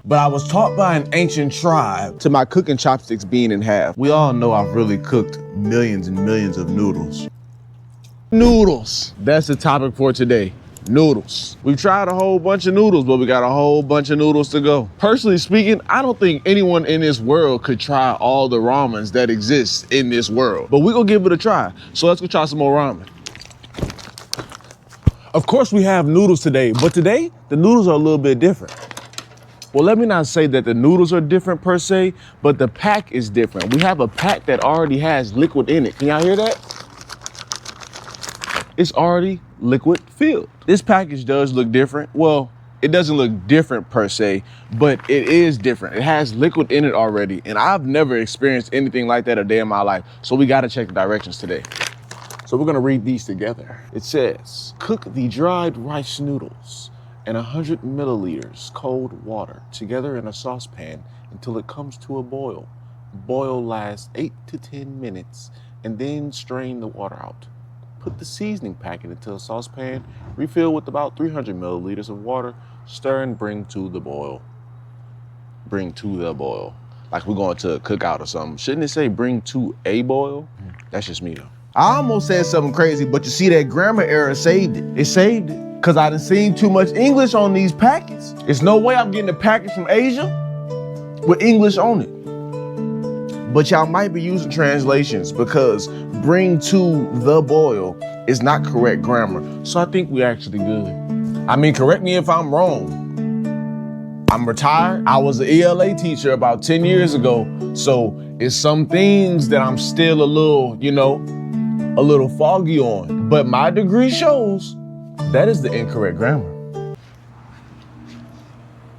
But I was taught by an ancient tribe to my cooking chopsticks being in half. We all know I've really cooked millions and millions of noodles. Noodles, that's the topic for today. Noodles. We've tried a whole bunch of noodles, but we got a whole bunch of noodles to go. Personally speaking, I don't think anyone in this world could try all the ramens that exist in this world, but we're gonna give it a try. So let's go try some more ramen. Of course we have noodles today, but today the noodles are a little bit different. Well, let me not say that the noodles are different per se, but the pack is different. We have a pack that already has liquid in it. Can y'all hear that? It's already liquid filled. This package does look different. Well, it doesn't look different per se, but it is different. It has liquid in it already, and I've never experienced anything like that a day in my life. So we gotta check the directions today. So we're gonna read these together. It says, cook the dried rice noodles in 100 milliliters cold water together in a saucepan until it comes to a boil. Boil lasts 8 to 10 minutes and then strain the water out. Put the seasoning packet into a saucepan, refill with about 300 milliliters of water, stir and bring to the boil. Bring to the boil. Like we're going to a cookout or something. Shouldn't it say bring to a boil? That's just me though. I almost said something crazy, but you see that grammar error saved it. It saved it. Cause I done seen too much English on these packets. There's no way I'm getting a package from Asia with English on it. But y'all might be using translations because bring to the boil is not correct grammar. So I think we're actually good. I mean, correct me if I'm wrong. I'm retired. I was an ELA teacher about 10 years ago. So it's some things that I'm still a little, a little foggy on. But my degree shows that is the incorrect grammar.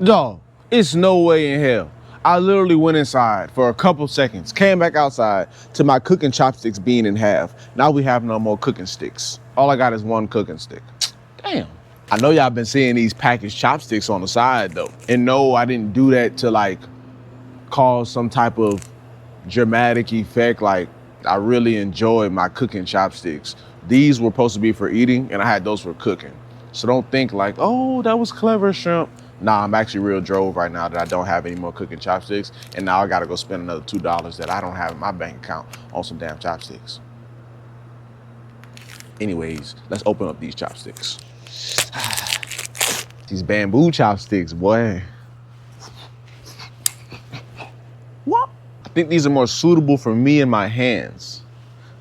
Dog, it's no way in hell. I literally went inside for a couple seconds, came back outside to my cooking chopsticks being in half. Now we have no more cooking sticks. All I got is one cooking stick. Damn. I know y'all been seeing these packaged chopsticks on the side though. And no, I didn't do that to cause some type of dramatic effect. I really enjoy my cooking chopsticks. These were supposed to be for eating and I had those for cooking. So don't think oh, that was clever, Shrimp. Nah, I'm actually real drove right now that I don't have any more cooking chopsticks. And now I gotta go spend another $2 that I don't have in my bank account on some damn chopsticks. Anyways, let's open up these chopsticks. These bamboo chopsticks, boy. What? I think these are more suitable for me and my hands.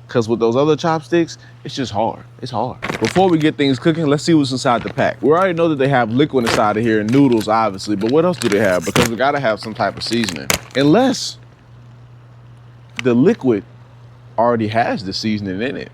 Cause with those other chopsticks, it's just hard. It's hard. Before we get things cooking, let's see what's inside the pack. We already know that they have liquid inside of here and noodles, obviously, but what else do they have? Because we gotta have some type of seasoning. Unless the liquid already has the seasoning in it.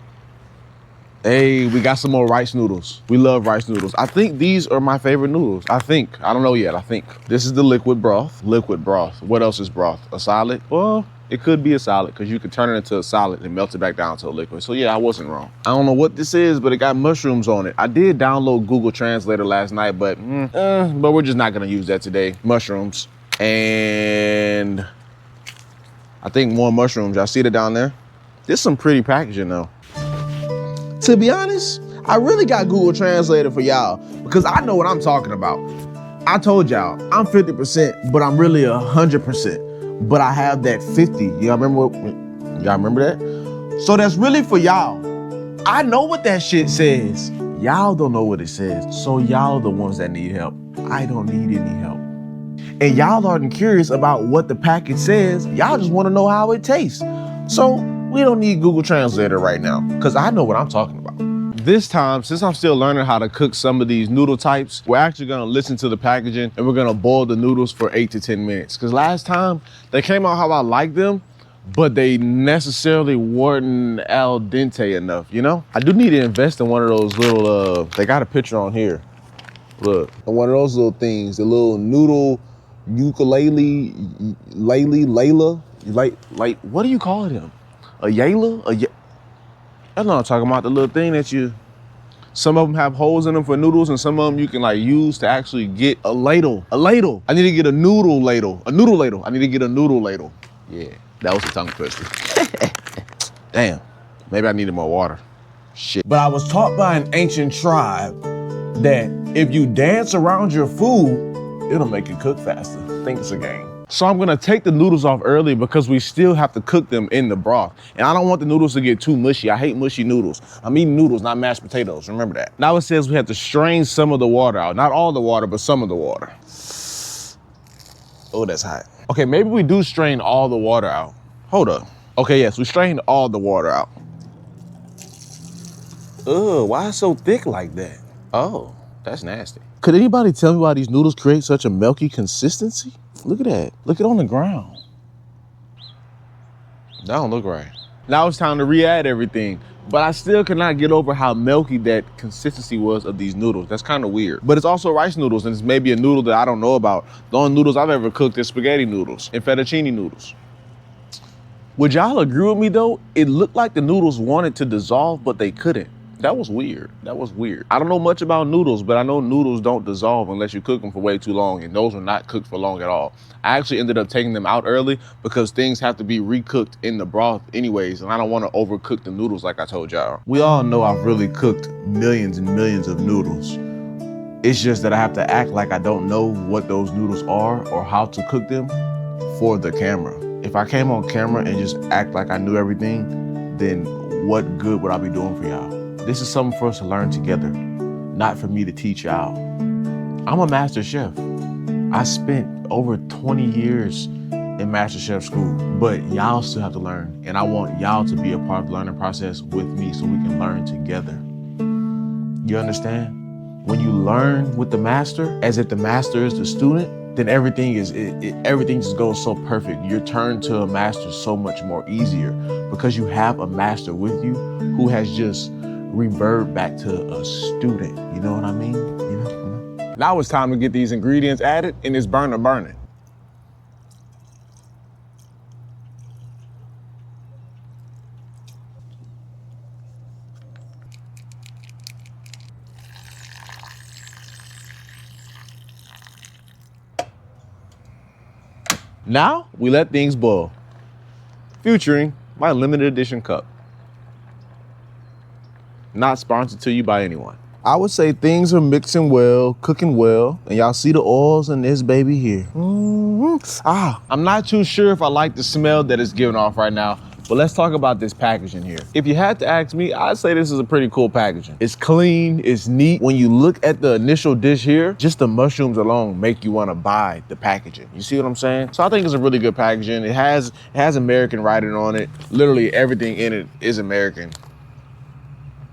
Hey, we got some more rice noodles. We love rice noodles. I think these are my favorite noodles. I don't know yet, I think. This is the liquid broth. Liquid broth. What else is broth? A solid? Well, it could be a solid because you could turn it into a solid and melt it back down to a liquid. So yeah, I wasn't wrong. I don't know what this is, but it got mushrooms on it. I did download Google Translator last night, but we're just not gonna use that today. Mushrooms. And I think more mushrooms. Y'all see it down there? This is some pretty packaging though. To be honest, I really got Google Translator for y'all because I know what I'm talking about. I told y'all, I'm 50%, but I'm really 100%. But I have that 50. Y'all remember that? So that's really for y'all. I know what that shit says. Y'all don't know what it says. So y'all are the ones that need help. I don't need any help. And y'all aren't curious about what the package says. Y'all just want to know how it tastes. So we don't need Google Translator right now because I know what I'm talking about. This time, since I'm still learning how to cook some of these noodle types, we're actually gonna listen to the packaging and we're gonna boil the noodles for 8 to 10 minutes. Because last time, they came out how I like them, but they necessarily weren't al dente enough, I do need to invest in one of those little, they got a picture on here. Look, one of those little things, the little noodle ukulele, Layla, what do you call them? A Yayla? I know what I'm talking about, the little thing that some of them have holes in them for noodles and some of them you can use to actually get a ladle. A ladle. I need to get a noodle ladle. A noodle ladle. I need to get a noodle ladle. Yeah, that was a tongue twister. Damn, maybe I needed more water. Shit. But I was taught by an ancient tribe that if you dance around your food, It'll make it cook faster. Think it's a game. So I'm gonna take the noodles off early because we still have to cook them in the broth. And I don't want the noodles to get too mushy. I hate mushy noodles. I'm eating noodles, not mashed potatoes, remember that. Now it says we have to strain some of the water out. Not all the water, but some of the water. Oh, that's hot. Okay, maybe we do strain all the water out. Hold up. Okay, yes, we strained all the water out. Ugh, why is it so thick like that? Oh, that's nasty. Could anybody tell me why these noodles create such a milky consistency? Look at that. Look at it on the ground. That don't look right. Now it's time to re-add everything. But I still cannot get over how milky that consistency was of these noodles. That's kind of weird. But it's also rice noodles, and it's maybe a noodle that I don't know about. The only noodles I've ever cooked is spaghetti noodles and fettuccine noodles. Would y'all agree with me though? It looked like the noodles wanted to dissolve, but they couldn't. That was weird. That was weird. I don't know much about noodles, but I know noodles don't dissolve unless you cook them for way too long, and those were not cooked for long at all. I actually ended up taking them out early because things have to be recooked in the broth anyways, and I don't want to overcook the noodles like I told y'all. We all know I've really cooked millions and millions of noodles. It's just that I have to act like I don't know what those noodles are or how to cook them for the camera. If I came on camera and just act like I knew everything, then what good would I be doing for y'all? This is something for us to learn together, not for me to teach y'all. I'm a master chef. I spent over 20 years in master chef school, but y'all still have to learn. And I want y'all to be a part of the learning process with me so we can learn together. You understand? When you learn with the master, as if the master is the student, then everything just goes so perfect. Your turn to a master is so much more easier because you have a master with you who has just revert back to a student. You know what I mean? You know? Now it's time to get these ingredients added and it's burning. Now we let things boil, featuring my limited edition cup. Not sponsored to you by anyone. I would say things are mixing well, cooking well, and y'all see the oils in this baby here. I'm not too sure if I like the smell that it's giving off right now, but let's talk about this packaging here. If you had to ask me, I'd say this is a pretty cool packaging. It's clean, it's neat. When you look at the initial dish here, just the mushrooms alone make you want to buy the packaging. You see what I'm saying? So I think it's a really good packaging. It has American writing on it. Literally everything in it is American.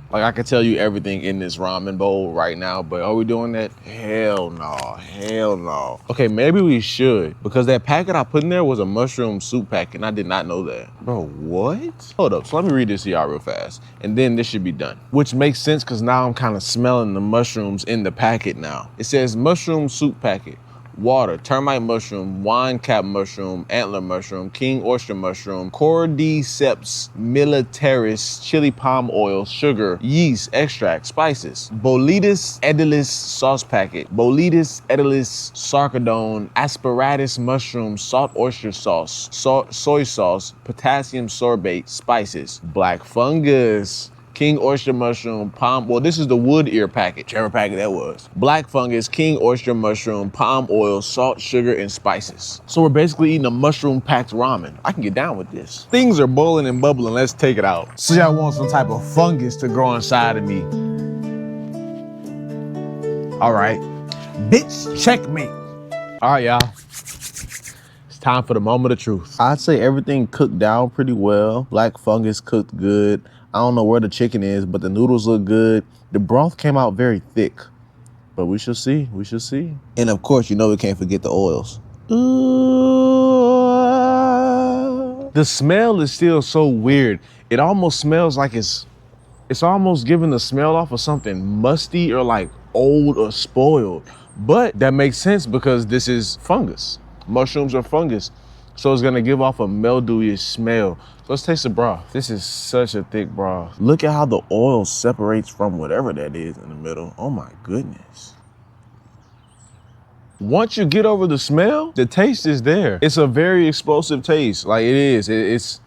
Like I could tell you everything in this ramen bowl right now, but are we doing that? Hell no. Okay, maybe we should, because that packet I put in there was a mushroom soup packet, and I did not know that. Bro, what? Hold up, so let me read this to y'all real fast, and then this should be done. Which makes sense, because now I'm kind of smelling the mushrooms in the packet now. It says mushroom soup packet. Water, termite mushroom, wine cap mushroom, antler mushroom, king oyster mushroom, cordyceps militaris, chili palm oil, sugar, yeast, extract, spices, Boletus edilis sauce packet, Boletus edilis sarcodone, asparagus mushroom, salt oyster sauce, soy sauce, potassium sorbate, spices, black fungus, king oyster mushroom, palm, well, this is the wood ear packet, whichever packet that was. Black fungus, king oyster mushroom, palm oil, salt, sugar, and spices. So we're basically eating a mushroom-packed ramen. I can get down with this. Things are boiling and bubbling, let's take it out. So y'all want some type of fungus to grow inside of me. All right, bitch, checkmate. All right, y'all. It's time for the moment of truth. I'd say everything cooked down pretty well. Black fungus cooked good. I don't know where the chicken is, but the noodles look good. The broth came out very thick, but we shall see, we shall see. And of course, you know we can't forget the oils. The smell is still so weird. It almost smells like it's almost giving the smell off of something musty or like old or spoiled. But that makes sense because this is fungus. Mushrooms are fungus. So it's gonna give off a mildewy smell. So let's taste the broth. This is such a thick broth. Look at how the oil separates from whatever that is in the middle. Oh my goodness. Once you get over the smell, the taste is there. It's a very explosive taste, like it is. It's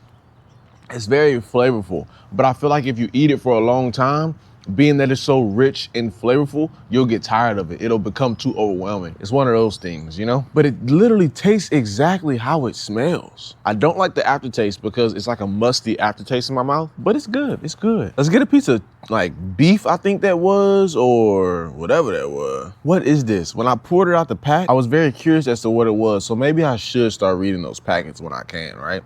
very flavorful. But I feel like if you eat it for a long time, being that it's so rich and flavorful, you'll get tired of it. It'll become too overwhelming. It's one of those things, you know? But it literally tastes exactly how it smells. I don't like the aftertaste because it's like a musty aftertaste in my mouth, but it's good, it's good. Let's get a piece of like beef, I think that was, or whatever that was. What is this? When I poured it out the pack, I was very curious as to what it was, so maybe I should start reading those packets when I can, right?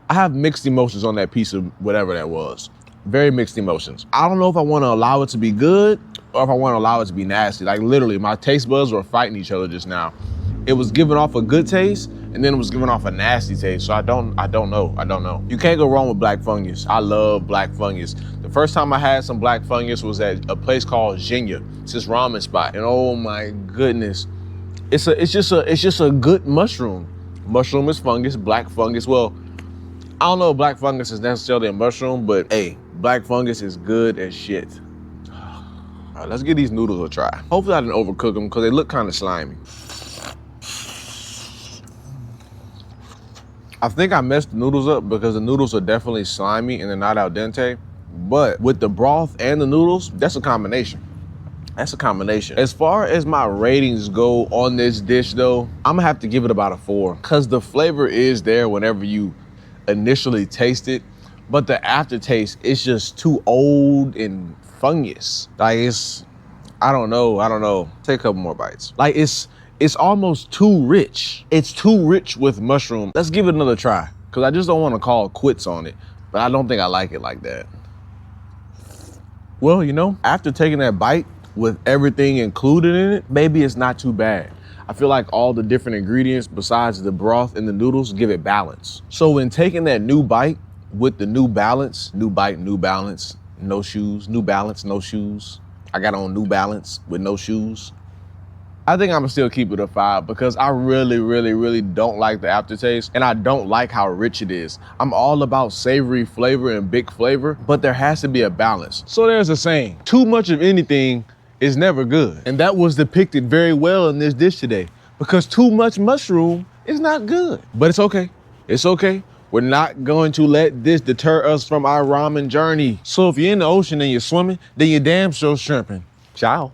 I have mixed emotions on that piece of whatever that was. Very mixed emotions. I don't know if I want to allow it to be good or if I want to allow it to be nasty. Like literally, my taste buds were fighting each other just now. It was giving off a good taste and then it was giving off a nasty taste. So I don't know. You can't go wrong with black fungus. I love black fungus. The first time I had some black fungus was at a place called Jinya. It's this ramen spot. And oh my goodness, it's just a good mushroom. Mushroom is fungus, black fungus. Well, I don't know if black fungus is necessarily a mushroom, but hey, black fungus is good as shit. All right, let's give these noodles a try. Hopefully I didn't overcook them because they look kind of slimy. I think I messed the noodles up because the noodles are definitely slimy and they're not al dente, but with the broth and the noodles, that's a combination. That's a combination. As far as my ratings go on this dish though, I'm gonna have to give it about a 4 because the flavor is there whenever you initially taste it, but the aftertaste is just too old and fungus. Like I don't know. Take a couple more bites. Like it's almost too rich. It's too rich with mushroom. Let's give it another try because I just don't want to call quits on it, but I don't think I like it like that. Well, you know, after taking that bite with everything included in it, maybe it's not too bad. I feel like all the different ingredients besides the broth and the noodles give it balance. So when taking that new bite with the new balance, new bite, new balance, no shoes, new balance, no shoes. I got on New Balance with no shoes. I think I'm gonna still keep it a 5 because I really don't like the aftertaste and I don't like how rich it is. I'm all about savory flavor and big flavor, but there has to be a balance. So there's a saying, too much of anything is never good. And that was depicted very well in this dish today because too much mushroom is not good. But it's okay, it's okay. We're not going to let this deter us from our ramen journey. So if you're in the ocean and you're swimming, then you're damn sure shrimping. Ciao.